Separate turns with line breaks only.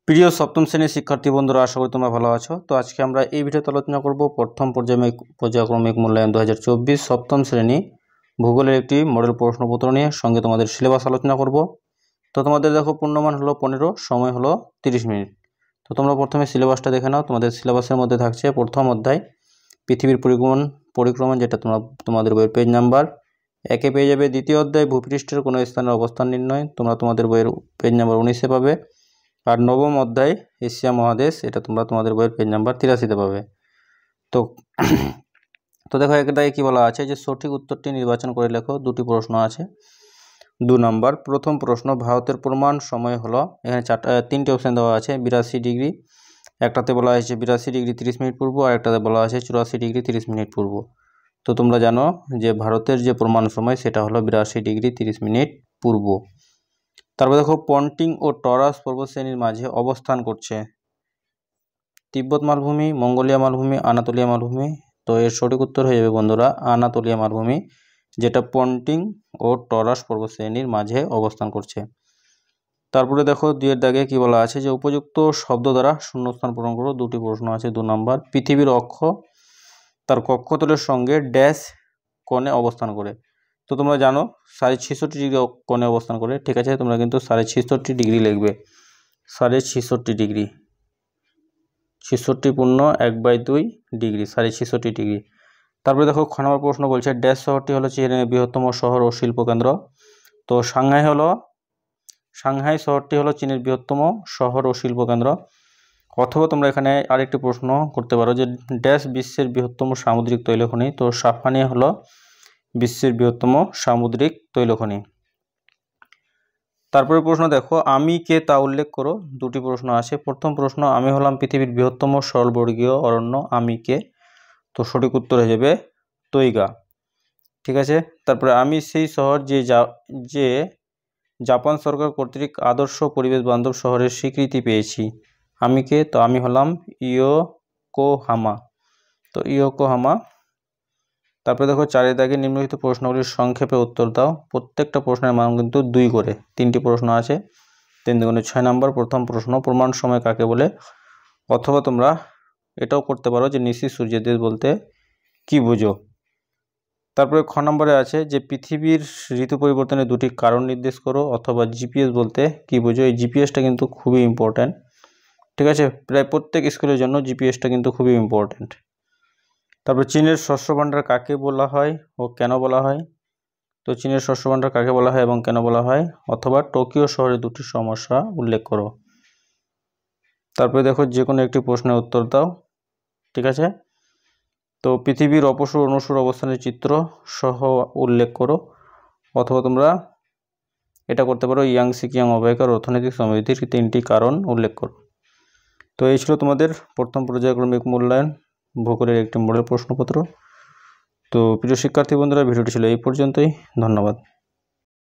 প্রিয় সপ্তম শ্রেণীর শিক্ষার্থী বন্ধুরা, আশা করি তোমরা ভালো আছো। তো আজকে আমরা এই ভিডিওতে আলোচনা করব প্রথম পর্যায়ক্রমিক মূল্যায়ন 2024 সপ্তম শ্রেণী ভূগোলের একটি মডেল প্রশ্নপত্র নিয়ে, সঙ্গে তোমাদের সিলেবাস আলোচনা করব। তো তোমাদের দেখো, পূর্ণমান হলো 15, সময় হলো 30 মিনিট। তো তোমরা প্রথমে সিলেবাসটা দেখে নাও। তোমাদের সিলেবাসের মধ্যে থাকছে প্রথম অধ্যায় পৃথিবীর পরিক্রমণ, যেটা তোমাদের বইয়ের পেজ নাম্বার 1-এ পেয়ে যাবে। দ্বিতীয় অধ্যায় ভূপৃষ্ঠের কোনো স্থানের অবস্থান নির্ণয়, তোমরা তোমাদের বইয়ের পেজ নাম্বার 19-এ পাবে। আর নবম অধ্যায় এশিয়া মহাদেশ, এটা তোমরা তোমাদের বইয়ের পেজ নাম্বার 83-তে পাবে। তো দেখো, এটাই কি বলা আছে যে সঠিক উত্তরটি নির্বাচন করে লেখো। দুটি প্রশ্ন আছে। 2 নম্বর প্রথম প্রশ্ন, ভারতের প্রমাণ সময় হলো, এখানে 3টে অপশান দেওয়া আছে। 82 ডিগ্রি, একটাতে বলা হয়েছে 82 ডিগ্রি 30 মিনিট পূর্ব, আর একটাতে বলা আছে 84 ডিগ্রি 30 মিনিট পূর্ব। তো তোমরা জানো যে ভারতের যে প্রমাণ সময় সেটা হলো 82 ডিগ্রি 30 মিনিট পূর্ব। তারপর দেখো, পন্টিং ও টরাস পর্বতশ্রেণীর মাঝে অবস্থান করছে তিব্বত মালভূমি, মঙ্গোলিয়া মালভূমি, আনাতোলিয়া মালভূমি। তো এর সঠিক উত্তর হয়ে যাবে বন্ধুরা আনাতোলিয়া মালভূমি, যেটা পন্টিং ও টরাস পর্বতশ্রেণীর মাঝে অবস্থান করছে। তারপরে দেখো, 2-এর দাগে কি বলা আছে যে উপযুক্ত শব্দ দ্বারা শূন্যস্থান পূরণ করো। দুটি প্রশ্ন আছে। 2 নম্বর, পৃথিবীর অক্ষ তার কক্ষতলের সঙ্গে ড্যাশ কোণে অবস্থান করে। তো তোমরা জানো 66.5 ডিগ্রি কোণে অবস্থান করে। ঠিক আছে, তোমরা কিন্তু 66.5 ডিগ্রি লিখবে। 66.5 ডিগ্রি, 66 পূর্ণ 1/2 ডিগ্রি, 66.5 ডিগ্রি। তারপরে দেখো, খ নম্বর প্রশ্ন বলছে ড্যাশ শহরটি হলো চীনের বৃহত্তম শহর ও শিল্প কেন্দ্র। তো সাংহাই শহরটি হলো চীনের বৃহত্তম শহর ও শিল্প কেন্দ্র। অথবা তোমরা এখানে আরেকটি প্রশ্ন করতে পারো যে ড্যাশ বিশ্বের বৃহত্তম সামুদ্রিক তৈলখনি। তো সাফানিয়া হলো বিশ্বের বৃহত্তম সামুদ্রিক তৈলখনি। তারপরে প্রশ্ন দেখো, আমি কে তা উল্লেখ করো। দুটি প্রশ্ন আছে। প্রথম প্রশ্ন, আমি হলাম পৃথিবীর বৃহত্তম সরলবর্গীয় অরণ্য, আমি কে? তো সঠিক উত্তর হয়ে যাবে তৈগা। ঠিক আছে। তারপরে আমি সেই শহর যে জাপান সরকার কর্তৃক আদর্শ পরিবেশ বান্ধব শহরের স্বীকৃতি পেয়েছি, আমি কে? তো আমি হলাম ইয়োকোহামা। তো ইয়োকোহামা। তারপরে দেখো, 4-এর দাগে নিম্নলিখিত প্রশ্নগুলির সংক্ষেপে উত্তর দাও। প্রত্যেকটা প্রশ্নের মান কিন্তু 2 করে। 3টি প্রশ্ন আছে। 3 দুগুণে 6 নম্বর। প্রথম প্রশ্ন, প্রমাণ সময় কাকে বলে? অথবা তোমরা এটাও করতে পারো যে নিশি সূর্যের দেশ বলতে কি বুঝো। তারপরে খ নম্বরে আছে যে পৃথিবীর ঋতু পরিবর্তনের 2টি কারণ নির্দেশ করো। অথবা জিপিএস বলতে কি বুঝো। এই জিপিএসটা কিন্তু খুবই ইম্পর্ট্যান্ট। ঠিক আছে, প্রায় প্রত্যেক স্কুলের জন্য জিপিএসটা কিন্তু খুবই ইম্পর্ট্যান্ট। তারপর চীনের শস্য ভাণ্ডার কাকে বলা হয় ও কেন বলা হয়? তো চীনের শস্য ভাণ্ডার কাকে বলা হয় এবং কেন বলা হয়? অথবা টোকিও শহরের 2টি সমস্যা উল্লেখ করো। তারপরে দেখো, যে কোনো একটি প্রশ্নের উত্তর দাও। ঠিক আছে। তো পৃথিবীর অপসূর অনুসূর অবস্থানের চিত্র সহ উল্লেখ করো। অথবা তোমরা এটা করতে পারো, ইয়াংসি কিয়াং অববাহিকার অর্থনৈতিক সমৃদ্ধির 3টি কারণ উল্লেখ করো। তো এই ছিল তোমাদের প্রথম পর্যায়ক্রমিক মূল্যায়ন ভূগোলের একটি মডেল প্রশ্নপত্র। তো প্রিয় শিক্ষার্থী বন্ধুরা, ভিডিওটি ছিল এই পর্যন্তই। ধন্যবাদ।